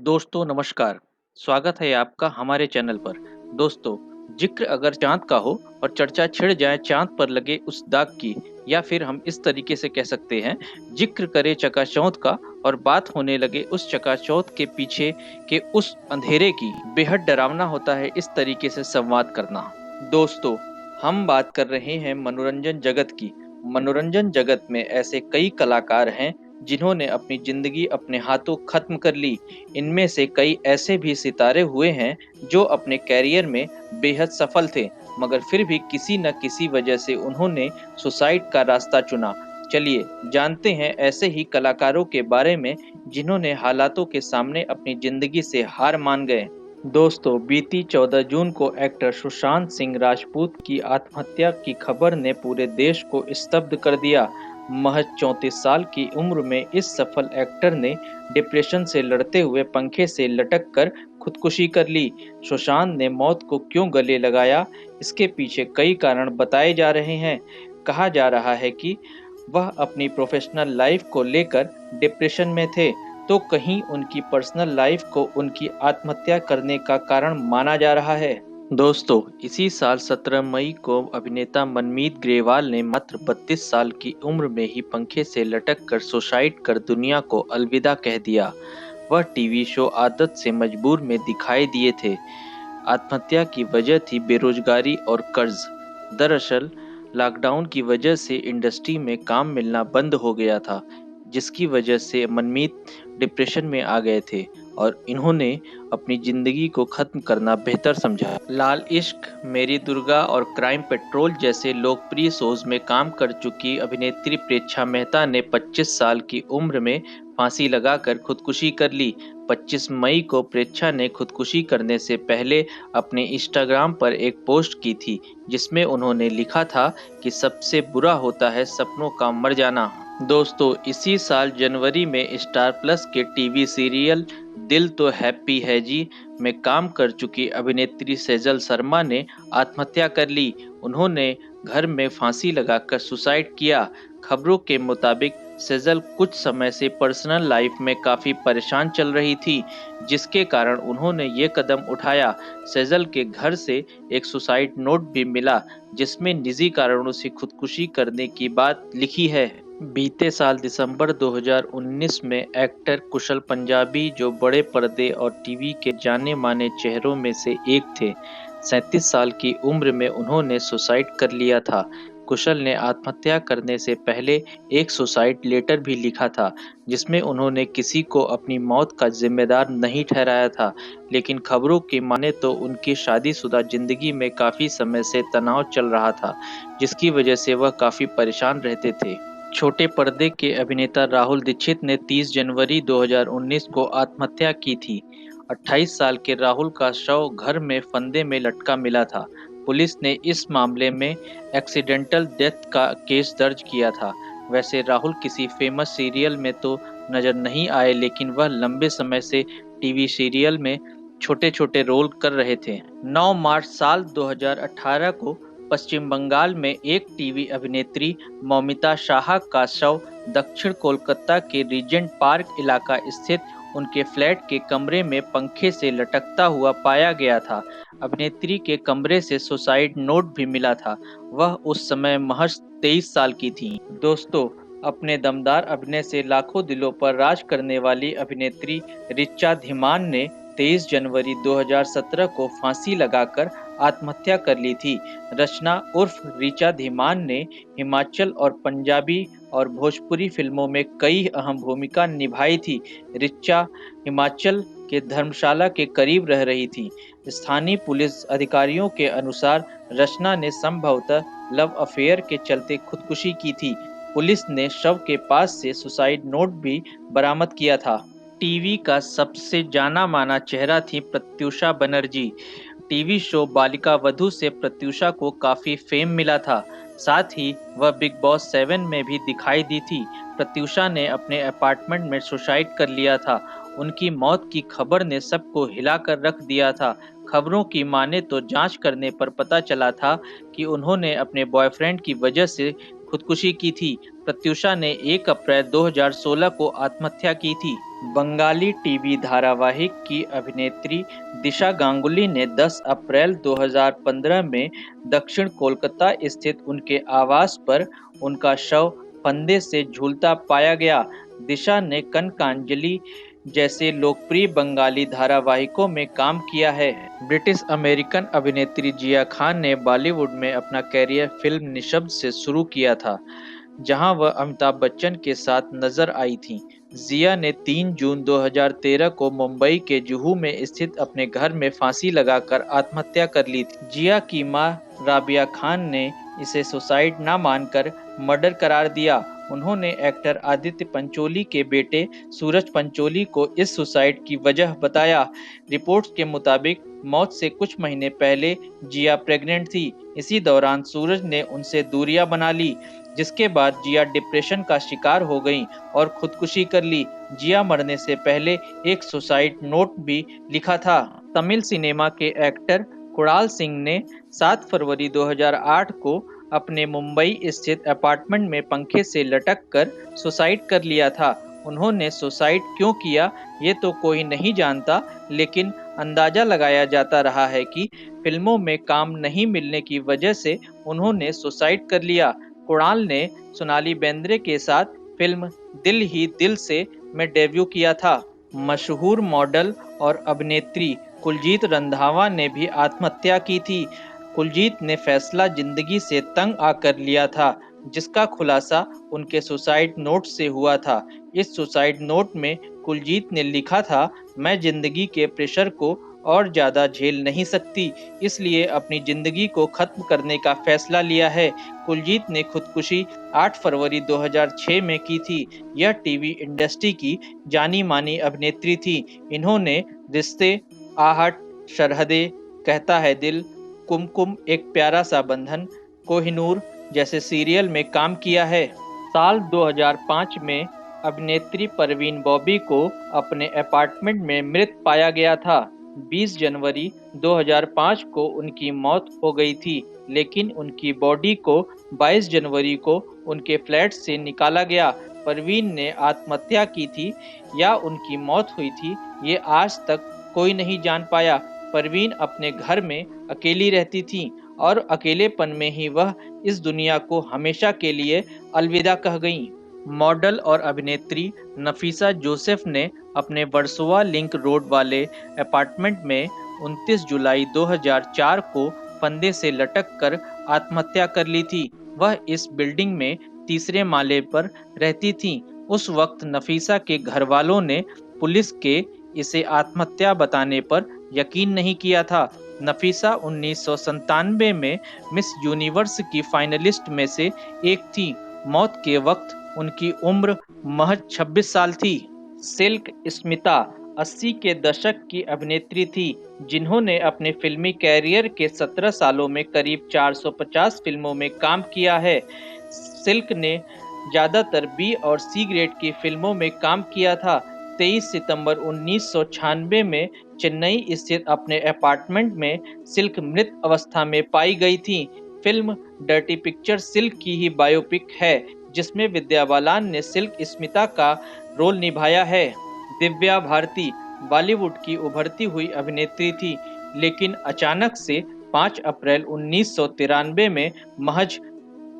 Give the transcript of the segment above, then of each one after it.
दोस्तों नमस्कार। स्वागत है आपका हमारे चैनल पर। दोस्तों, जिक्र अगर चाँद का हो और चर्चा छिड़ जाए चाँद पर लगे उस दाग की, या फिर हम इस तरीके से कह सकते हैं, जिक्र करे चकाचौंध का और बात होने लगे उस चकाचौंध के पीछे के उस अंधेरे की, बेहद डरावना होता है इस तरीके से संवाद करना। दोस्तों, हम बात कर रहे हैं मनोरंजन जगत की। मनोरंजन जगत में ऐसे कई कलाकार हैं जिन्होंने अपनी जिंदगी अपने हाथों खत्म कर ली। इनमें से कई ऐसे भी सितारे हुए हैं जो अपने कैरियर में बेहद सफल थे, मगर फिर भी किसी न किसी वजह से उन्होंने सुसाइड का रास्ता चुना। चलिए जानते हैं ऐसे ही कलाकारों के बारे में जिन्होंने हालातों के सामने अपनी जिंदगी से हार मान गए। दोस्तों, बीती 14 जून को एक्टर सुशांत सिंह राजपूत की आत्महत्या की खबर ने पूरे देश को स्तब्ध कर दिया। महज 34 साल की उम्र में इस सफल एक्टर ने डिप्रेशन से लड़ते हुए पंखे से लटक कर खुदकुशी कर ली। सुशांत ने मौत को क्यों गले लगाया, इसके पीछे कई कारण बताए जा रहे हैं। कहा जा रहा है कि वह अपनी प्रोफेशनल लाइफ को लेकर डिप्रेशन में थे, तो कहीं उनकी पर्सनल लाइफ को उनकी आत्महत्या करने का कारण माना जा रहा है। दोस्तों, इसी साल 17 मई को अभिनेता मनमीत ग्रेवाल ने मात्र 32 साल की उम्र में ही पंखे से लटक कर सुसाइड कर दुनिया को अलविदा कह दिया। वह टीवी शो आदत से मजबूर में दिखाई दिए थे। आत्महत्या की वजह थी बेरोजगारी और कर्ज। दरअसल लॉकडाउन की वजह से इंडस्ट्री में काम मिलना बंद हो गया था, जिसकी वजह से मनमीत डिप्रेशन में आ गए थे और इन्होंने अपनी जिंदगी को खत्म करना बेहतर समझा। लाल इश्क, मेरी दुर्गा और क्राइम पेट्रोल जैसे लोकप्रिय शोज में काम कर चुकी अभिनेत्री प्रेक्षा मेहता ने 25 साल की उम्र में फांसी लगाकर खुदकुशी कर ली। 25 मई को प्रेक्षा ने खुदकुशी करने से पहले अपने इंस्टाग्राम पर एक पोस्ट की थी, जिसमें उन्होंने लिखा था कि सबसे बुरा होता है सपनों का मर जाना। दोस्तों, इसी साल जनवरी में स्टार प्लस के टीवी सीरियल दिल तो हैप्पी है जी में काम कर चुकी अभिनेत्री सेजल शर्मा ने आत्महत्या कर ली। उन्होंने घर में फांसी लगाकर सुसाइड किया। खबरों के मुताबिक सेजल कुछ समय से पर्सनल लाइफ में काफी परेशान चल रही थी, जिसके कारण उन्होंने ये कदम उठाया। सेजल के घर से एक सुसाइड नोट भी मिला, जिसमें निजी कारणों से खुदकुशी करने की बात लिखी है। बीते साल दिसंबर 2019 में एक्टर कुशल पंजाबी, जो बड़े पर्दे और टीवी के जाने माने चेहरों में से एक थे, 37 साल की उम्र में उन्होंने सुसाइड कर लिया था। कुशल ने आत्महत्या करने से पहले एक सुसाइड लेटर भी लिखा था, जिसमें उन्होंने किसी को अपनी मौत का जिम्मेदार नहीं ठहराया था। लेकिन खबरों की माने तो उनकी शादीशुदा जिंदगी में काफी समय से तनाव चल रहा था, जिसकी वजह से वह काफी परेशान रहते थे। छोटे पर्दे के अभिनेता राहुल दीक्षित ने 30 जनवरी 2019 को आत्महत्या की थी। 28 साल के राहुल का शव घर में फंदे में लटका मिला था। पुलिस ने इस मामले में एक्सीडेंटल डेथ का केस दर्ज किया था। वैसे राहुल किसी फेमस सीरियल में तो नजर नहीं आए, लेकिन वह लंबे समय से टीवी सीरियल में छोटे-छोटे रोल कर रहे थे। 9 मार्च साल 2018 को पश्चिम बंगाल में एक टीवी अभिनेत्री मौमिता शाह का शव दक्षिण कोलकाता के रीजेंट पार्क इलाका स्थित उनके फ्लैट के कमरे में पंखे से लटकता हुआ पाया गया था। अभिनेत्री के कमरे से सुसाइड नोट भी मिला था। वह उस समय महज 23 साल की थी। दोस्तों, अपने दमदार अभिनय से लाखों दिलों पर राज करने वाली अभिनेत्री ऋचा धीमान ने 23 जनवरी 2017 को फांसी लगाकर आत्महत्या कर ली थी। रचना उर्फ ऋचा धीमान ने हिमाचल और पंजाबी और भोजपुरी फिल्मों में कई अहम भूमिका निभाई थी। ऋचा हिमाचल के धर्मशाला के करीब रह रही थी। स्थानीय पुलिस अधिकारियों के अनुसार रचना ने संभवतः लव अफेयर के चलते खुदकुशी की थी। पुलिस ने शव के पास से सुसाइड नोट भी बरामद किया था। टीवी का सबसे जाना माना चेहरा थी प्रत्यूषा बनर्जी। टीवी शो बालिका वधू से प्रत्यूषा को काफी फेम मिला था। साथ ही वह बिग बॉस 7 में भी दिखाई दी थी। प्रत्यूषा ने अपने अपार्टमेंट में सुसाइड कर लिया था। उनकी मौत की खबर ने सबको हिलाकर रख दिया था। खबरों की माने तो जांच करने पर पता चला था कि उन्होंने अपने बॉयफ्रेंड की वजह से खुदकुशी की थी। प्रत्यूषा ने 1 अप्रैल 2016 को आत्महत्या की थी। बंगाली टीवी धारावाहिक की अभिनेत्री दिशा गांगुली ने 10 अप्रैल 2015 में दक्षिण कोलकाता स्थित उनके आवास पर उनका शव फंदे से झूलता पाया गया। दिशा ने कनकांजलि जैसे लोकप्रिय बंगाली धारावाहिकों में काम किया है। ब्रिटिश अमेरिकन अभिनेत्री जिया खान ने बॉलीवुड में अपना करियर फिल्म निशब्द से शुरू किया था, जहां वह अमिताभ बच्चन के साथ नजर आई थीं। जिया ने 3 जून 2013 को मुंबई के जुहू में स्थित अपने घर में फांसी लगाकर आत्महत्या कर ली थी। जिया की मां राबिया खान ने इसे सुसाइड न मानकर मर्डर करार दिया। उन्होंने एक्टर आदित्य पंचोली के बेटे सूरज पंचोली को इस सुसाइड की वजह बताया। रिपोर्ट्स के मुताबिक मौत से कुछ महीने पहले जिया प्रेग्नेंट थी। इसी दौरान सूरज ने उनसे दूरियां बना ली, जिसके बाद जिया डिप्रेशन का शिकार हो गईं और खुदकुशी कर ली। जिया मरने से पहले एक सुसाइड नोट भी लिखा था। तमिल सिनेमा के एक्टर कुणाल सिंह ने 7 फरवरी 2008 को अपने मुंबई स्थित अपार्टमेंट में पंखे से लटक कर सुसाइड कर लिया था। उन्होंने सुसाइड क्यों किया ये तो कोई नहीं जानता, लेकिन अंदाजा लगाया जाता रहा है कि फिल्मों में काम नहीं मिलने की वजह से उन्होंने सुसाइड कर लिया। कुणाल ने सोनाली बेंद्रे के साथ फिल्म दिल ही दिल से में डेब्यू किया था। मशहूर मॉडल और अभिनेत्री कुलजीत रंधावा ने भी आत्महत्या की थी। कुलजीत ने फैसला जिंदगी से तंग आकर लिया था, जिसका खुलासा उनके सुसाइड नोट से हुआ था। इस सुसाइड नोट में कुलजीत ने लिखा था, मैं जिंदगी के प्रेशर को और ज्यादा झेल नहीं सकती, इसलिए अपनी जिंदगी को खत्म करने का फैसला लिया है। कुलजीत ने खुदकुशी 8 फरवरी 2006 में की थी। यह टीवी इंडस्ट्री की जानी मानी अभिनेत्री थी। इन्होंने रिश्ते, आहट, सरहदें, कहता है दिल, कुमकुम एक प्यारा सा बंधन, कोहिनूर जैसे सीरियल में काम किया है। साल 2005 में अभिनेत्री परवीन बॉबी को अपने अपार्टमेंट में मृत पाया गया था। 20 जनवरी 2005 को उनकी मौत हो गई थी, लेकिन उनकी बॉडी को 22 जनवरी को उनके फ्लैट से निकाला गया। परवीन ने आत्महत्या की थी या उनकी मौत हुई थी, ये आज तक कोई नहीं जान पाया। परवीन अपने घर में अकेली रहती थी और अकेलेपन में ही वह इस दुनिया को हमेशा के लिए अलविदा कह गईं। मॉडल और अभिनेत्री नफीसा जोसेफ ने अपने वर्सोवा लिंक रोड वाले अपार्टमेंट में 29 जुलाई 2004 को फंदे से लटक कर आत्महत्या कर ली थी। वह इस बिल्डिंग में तीसरे माले पर रहती थीं। उस वक्त नफीसा के घर वालों ने पुलिस के इसे आत्महत्या बताने पर यकीन नहीं किया था। नफीसा 1997 में मिस यूनिवर्स की फाइनलिस्ट में से एक थी। मौत के वक्त उनकी उम्र महज 26 साल थी। सिल्क स्मिता 80 के दशक की अभिनेत्री थी, जिन्होंने अपने फिल्मी कैरियर के 17 सालों में करीब 450 फिल्मों में काम किया है। सिल्क ने ज्यादातर बी और सी ग्रेड की फिल्मों में काम किया था। 23 सितंबर 1996 में चेन्नई स्थित अपने अपार्टमेंट में सिल्क मृत अवस्था में पाई गई थी। फिल्म डर्टी पिक्चर सिल्क की ही बायोपिक है, जिसमें विद्या बालन ने सिल्क स्मिता का रोल निभाया है। दिव्या भारती बॉलीवुड की उभरती हुई अभिनेत्री थी, लेकिन अचानक से 5 अप्रैल 1993 में महज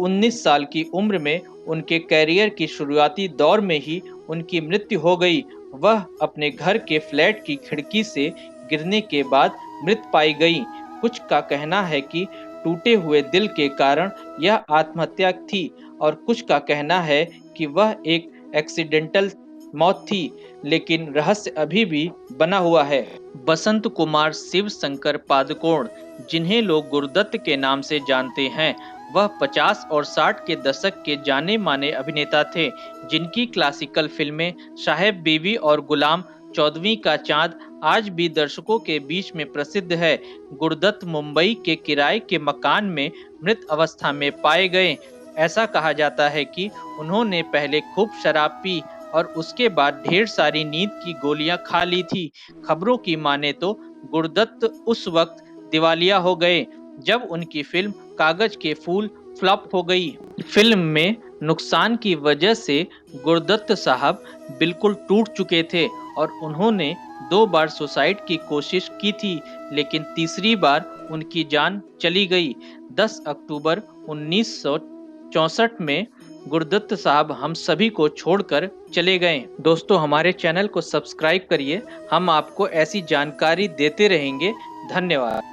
19 साल की उम्र में उनके कैरियर की शुरुआती दौर में ही उनकी मृत्यु हो गई। वह अपने घर के फ्लैट की खिड़की से गिरने के बाद मृत पाई गई। कुछ का कहना है कि टूटे हुए दिल के कारण यह आत्महत्या थी और कुछ का कहना है कि वह एक एक्सीडेंटल मौत थी, लेकिन रहस्य अभी भी बना हुआ है। बसंत कुमार शिव शंकर पादुकोण, जिन्हें लोग गुरुदत्त के नाम से जानते हैं, वह 50 और 60 के दशक के जाने माने अभिनेता थे, जिनकी क्लासिकल फिल्में साहेब बीवी और गुलाम, 14वीं का चांद आज भी दर्शकों के बीच में प्रसिद्ध है। गुरुदत्त मुंबई के किराए के मकान में मृत अवस्था में पाए गए। ऐसा कहा जाता है कि उन्होंने पहले खूब शराब पी और उसके बाद ढेर सारी नींद की गोलियां खा ली थी। खबरों की माने तो गुरुदत्त उस वक्त दिवालिया हो गए जब उनकी फिल्म कागज के फूल फ्लॉप हो गई। फिल्म में नुकसान की वजह से गुरदत्त साहब बिल्कुल टूट चुके थे और उन्होंने 2 बार सुसाइड की कोशिश की थी, लेकिन तीसरी बार उनकी जान चली गई। 10 अक्टूबर 1964 में गुरदत्त साहब हम सभी को छोड़कर चले गए। दोस्तों, हमारे चैनल को सब्सक्राइब करिए, हम आपको ऐसी जानकारी देते रहेंगे। धन्यवाद।